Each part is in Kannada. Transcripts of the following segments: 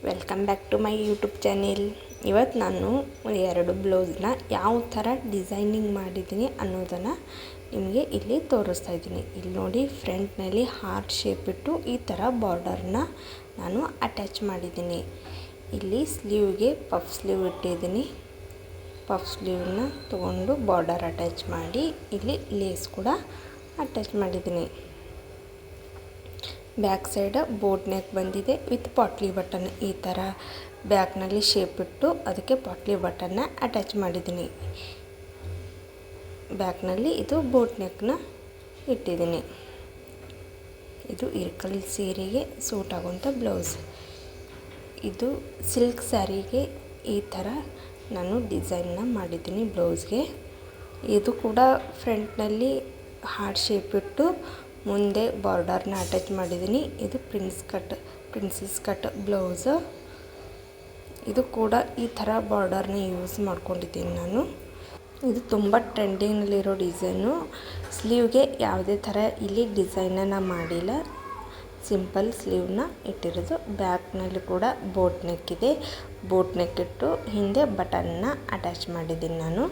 Welcome back to my YouTube channel. ಇವತ್ತು ನಾನು ಎರಡು ಬ್ಲೌಸ್ನ ಯಾವ ಥರ ಡಿಸೈನಿಂಗ್ ಮಾಡಿದ್ದೀನಿ ಅನ್ನೋದನ್ನು ನಿಮಗೆ ಇಲ್ಲಿ ತೋರಿಸ್ತಾ ಇದ್ದೀನಿ. ಇಲ್ಲಿ ನೋಡಿ, ಫ್ರಂಟ್ನಲ್ಲಿ ಹಾರ್ಟ್ ಶೇಪ್ ಇಟ್ಟು ಈ ಥರ ಬಾರ್ಡರ್ನ ನಾನು ಅಟ್ಯಾಚ್ ಮಾಡಿದ್ದೀನಿ. ಇಲ್ಲಿ ಸ್ಲೀವ್ಗೆ ಪಫ್ ಸ್ಲೀವ್ ಇಟ್ಟಿದ್ದೀನಿ. ಪಫ್ ಸ್ಲೀವ್ನ ತೊಗೊಂಡು ಬಾರ್ಡರ್ ಅಟ್ಯಾಚ್ ಮಾಡಿ ಇಲ್ಲಿ ಲೇಸ್ ಕೂಡ ಅಟ್ಯಾಚ್ ಮಾಡಿದ್ದೀನಿ. ಬ್ಯಾಕ್ ಸೈಡ್ ಬೋಟ್ ನೆಕ್ ಬಂದಿದೆ ವಿತ್ ಪಾಟ್ಲಿ ಬಟನ್. ಈ ಥರ ಬ್ಯಾಕ್ನಲ್ಲಿ ಶೇಪ್ ಇಟ್ಟು ಅದಕ್ಕೆ ಪಾಟ್ಲಿ ಬಟನ್ನ ಅಟ್ಯಾಚ್ ಮಾಡಿದ್ದೀನಿ. ಬ್ಯಾಕ್ನಲ್ಲಿ ಇದು ಬೋಟ್ ನೆಕ್ನ ಇಟ್ಟಿದ್ದೀನಿ. ಇದು ಇರ್ಕಲ್ ಸೀರೆಗೆ ಸೂಟ್ ಆಗುವಂಥ ಬ್ಲೌಸ್. ಇದು ಸಿಲ್ಕ್ ಸ್ಯಾರಿಗೆ ಈ ಥರ ನಾನು ಡಿಸೈನ್ನ ಮಾಡಿದ್ದೀನಿ ಬ್ಲೌಸ್ಗೆ. ಇದು ಕೂಡ ಫ್ರಂಟ್ನಲ್ಲಿ ಹಾರ್ಟ್ ಶೇಪ್ ಇಟ್ಟು ಮುಂದೆ ಬಾರ್ಡರ್ನ ಅಟ್ಯಾಚ್ ಮಾಡಿದ್ದೀನಿ. ಇದು ಪ್ರಿನ್ಸಸ್ ಕಟ್ ಬ್ಲೌಸ್. ಇದು ಕೂಡ ಈ ಥರ ಬಾರ್ಡರ್ನ ಯೂಸ್ ಮಾಡ್ಕೊಂಡಿದ್ದೀನಿ ನಾನು. ಇದು ತುಂಬ ಟ್ರೆಂಡಿಂಗ್ನಲ್ಲಿರೋ ಡಿಸೈನು. ಸ್ಲೀವ್ಗೆ ಯಾವುದೇ ಥರ ಇಲ್ಲಿ ಡಿಸೈನನ್ನು ಮಾಡಿಲ್ಲ, ಸಿಂಪಲ್ ಸ್ಲೀವ್ನ ಇಟ್ಟಿರೋದು. ಬ್ಯಾಕ್ನಲ್ಲಿ ಕೂಡ ಬೋಟ್ ನೆಕ್ ಇದೆ. ಬೋಟ್ ನೆಕ್ ಇಟ್ಟು ಹಿಂದೆ ಬಟನ್ನ ಅಟ್ಯಾಚ್ ಮಾಡಿದ್ದೀನಿ ನಾನು.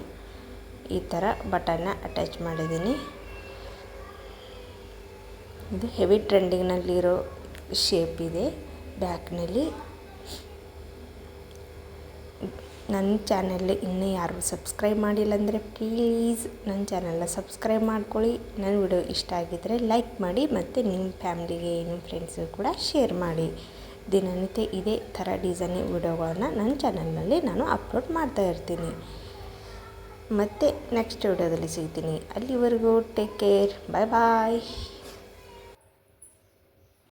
ಈ ಥರ ಬಟನ್ನ ಅಟ್ಯಾಚ್ ಮಾಡಿದ್ದೀನಿ. ಇದು ಹೆವಿ ಟ್ರೆಂಡಿಂಗ್ನಲ್ಲಿರೋ ಶೇಪ್ ಇದೆ ಬ್ಯಾಕ್ನಲ್ಲಿ. ನನ್ನ ಚಾನಲ್ ಇನ್ನೂ ಯಾರು ಸಬ್ಸ್ಕ್ರೈಬ್ ಮಾಡಿಲ್ಲ ಅಂದರೆ ಪ್ಲೀಸ್ ನನ್ನ ಚಾನಲ್ನ ಸಬ್ಸ್ಕ್ರೈಬ್ ಮಾಡ್ಕೊಳ್ಳಿ. ನನ್ನ ವಿಡಿಯೋ ಇಷ್ಟ ಆಗಿದ್ದರೆ ಲೈಕ್ ಮಾಡಿ ಮತ್ತು ನಿಮ್ಮ ಫ್ಯಾಮ್ಲಿಗೆ ನಿಮ್ಮ ಫ್ರೆಂಡ್ಸಿಗೂ ಕೂಡ ಶೇರ್ ಮಾಡಿ. ದಿನನಿತ್ಯ ಇದೇ ಥರ ಡಿಸೈನಿಂಗ್ ವಿಡಿಯೋಗಳನ್ನು ನನ್ನ ಚಾನಲ್ನಲ್ಲಿ ನಾನು ಅಪ್ಲೋಡ್ ಮಾಡ್ತಾ ಇರ್ತೀನಿ. ಮತ್ತು ನೆಕ್ಸ್ಟ್ ವಿಡಿಯೋದಲ್ಲಿ ಸಿಗ್ತೀನಿ. ಅಲ್ಲಿವರೆಗೂ ಟೇಕ್ ಕೇರ್. ಬಾಯ್ ಬಾಯ್.